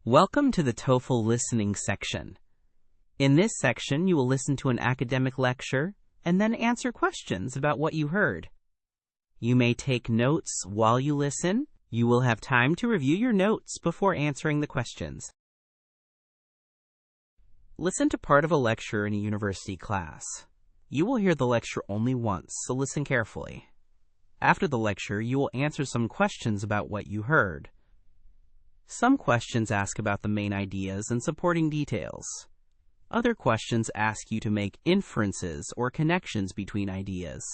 Welcome to the TOEFL Listening section. In this section, you will listen to an academic lecture and then answer questions about what you heard. You may take notes while you listen. You will have time to review your notes before answering the questions. Listen to part of a lecture in a university class. You will hear the lecture only once, so listen carefully. After the lecture, you will answer some questions about what you heard. Some questions ask about the main ideas and supporting details. Other questions ask you to make inferences or connections between ideas.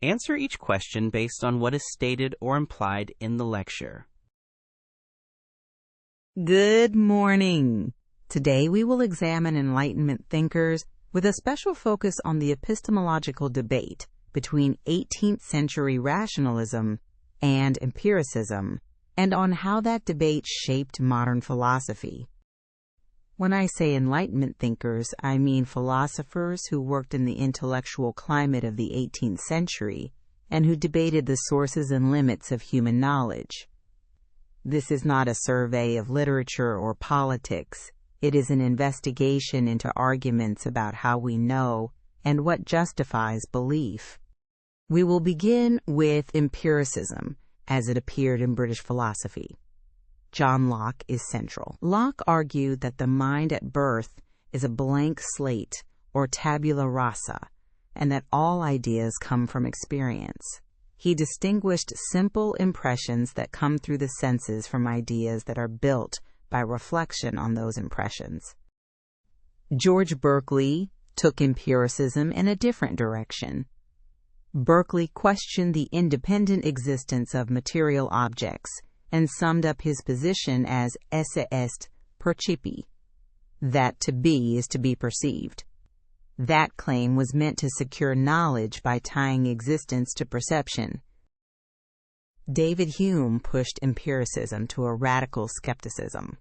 Answer each question based on what is stated or implied in the lecture. Good morning. Today we will examine Enlightenment thinkers with a special focus on the epistemological debate between 18th century rationalism and empiricism, and on how that debate shaped modern philosophy. When I say Enlightenment thinkers, I mean philosophers who worked in the intellectual climate of the 18th century and who debated the sources and limits of human knowledge. This is not a survey of literature or politics. It is an investigation into arguments about how we know and what justifies belief. We will begin with empiricism, as it appeared in British philosophy. John Locke is central. Locke argued that the mind at birth is a blank slate, or tabula rasa, and that all ideas come from experience. He distinguished simple impressions that come through the senses from ideas that are built by reflection on those impressions. George Berkeley took empiricism in a different direction. Berkeley questioned the independent existence of material objects and summed up his position as esse est percipi, that to be is to be perceived. That claim was meant to secure knowledge by tying existence to perception. David Hume pushed empiricism to a radical skepticism.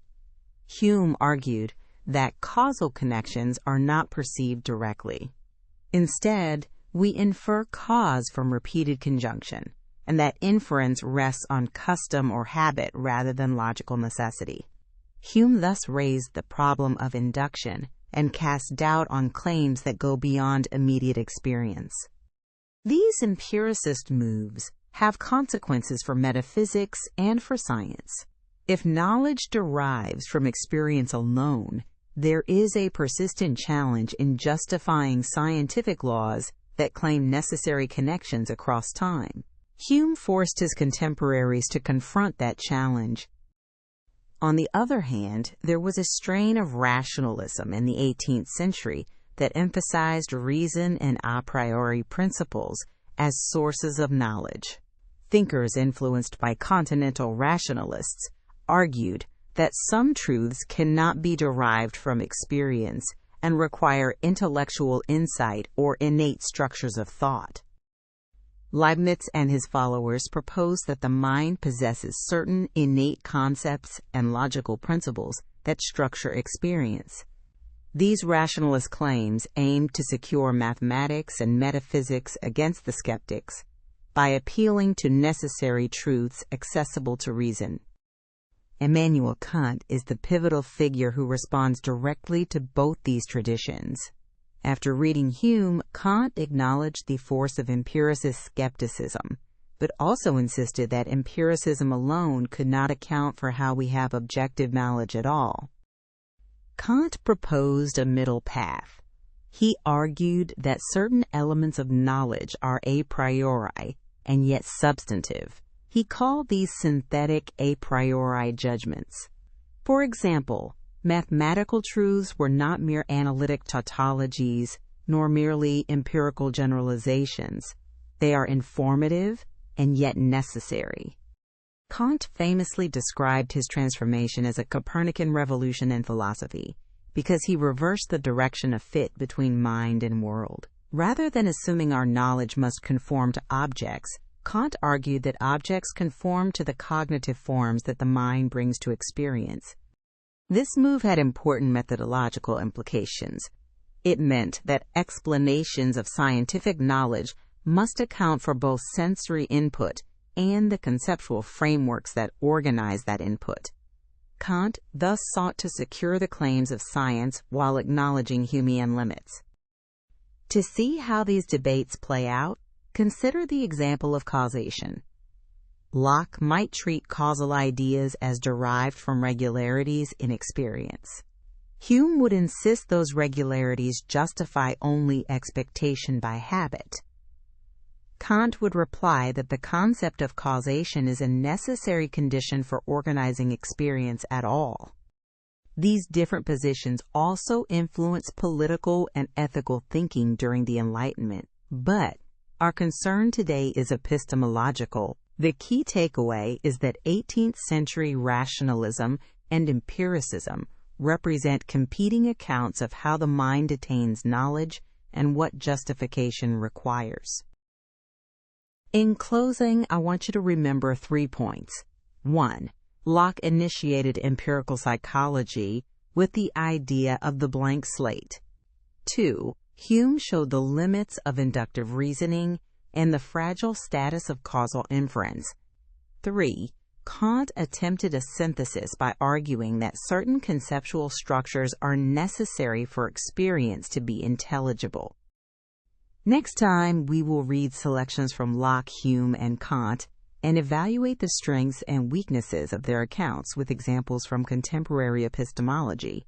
Hume argued that causal connections are not perceived directly. Instead, we infer cause from repeated conjunction, and that inference rests on custom or habit rather than logical necessity. Hume thus raised the problem of induction and cast doubt on claims that go beyond immediate experience. These empiricist moves have consequences for metaphysics and for science. If knowledge derives from experience alone, there is a persistent challenge in justifying scientific laws that claim necessary connections across time. Hume forced his contemporaries to confront that challenge. On the other hand, there was a strain of rationalism in the 18th century that emphasized reason and a priori principles as sources of knowledge. Thinkers influenced by continental rationalists argued that some truths cannot be derived from experience and require intellectual insight or innate structures of thought. Leibniz and his followers proposed that the mind possesses certain innate concepts and logical principles that structure experience. These rationalist claims aimed to secure mathematics and metaphysics against the skeptics by appealing to necessary truths accessible to reason. Immanuel Kant is the pivotal figure who responds directly to both these traditions. After reading Hume, Kant acknowledged the force of empiricist skepticism, but also insisted that empiricism alone could not account for how we have objective knowledge at all. Kant proposed a middle path. He argued that certain elements of knowledge are a priori and yet substantive. He called these synthetic a priori judgments. For example, mathematical truths were not mere analytic tautologies, nor merely empirical generalizations. They are informative and yet necessary. Kant famously described his transformation as a Copernican Revolution in philosophy because he reversed the direction of fit between mind and world. Rather than assuming our knowledge must conform to objects, Kant argued that objects conform to the cognitive forms that the mind brings to experience. This move had important methodological implications. It meant that explanations of scientific knowledge must account for both sensory input and the conceptual frameworks that organize that input. Kant thus sought to secure the claims of science while acknowledging Humean limits. To see how these debates play out, consider the example of causation. Locke might treat causal ideas as derived from regularities in experience. Hume would insist those regularities justify only expectation by habit. Kant would reply that the concept of causation is a necessary condition for organizing experience at all. These different positions also influence political and ethical thinking during the Enlightenment, but our concern today is epistemological. The key takeaway is that 18th century rationalism and empiricism represent competing accounts of how the mind attains knowledge and what justification requires. In closing, I want you to remember 3 points. 1. Locke initiated empirical psychology with the idea of the blank slate. 2. Hume showed the limits of inductive reasoning and the fragile status of causal inference. 3. Kant attempted a synthesis by arguing that certain conceptual structures are necessary for experience to be intelligible. Next time, we will read selections from Locke, Hume, and Kant and evaluate the strengths and weaknesses of their accounts with examples from contemporary epistemology.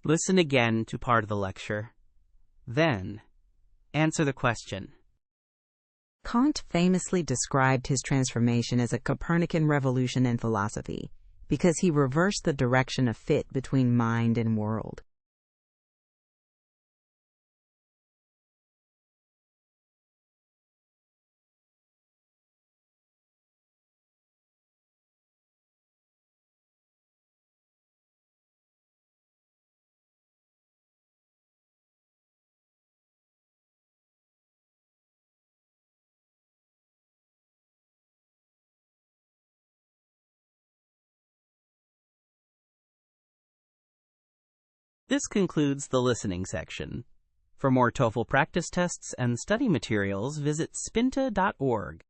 Listen again to part of the lecture. Then, answer the question. Kant famously described his transformation as a Copernican revolution in philosophy because he reversed the direction of fit between mind and world. This concludes the listening section. For more TOEFL practice tests and study materials, visit Spinta.org.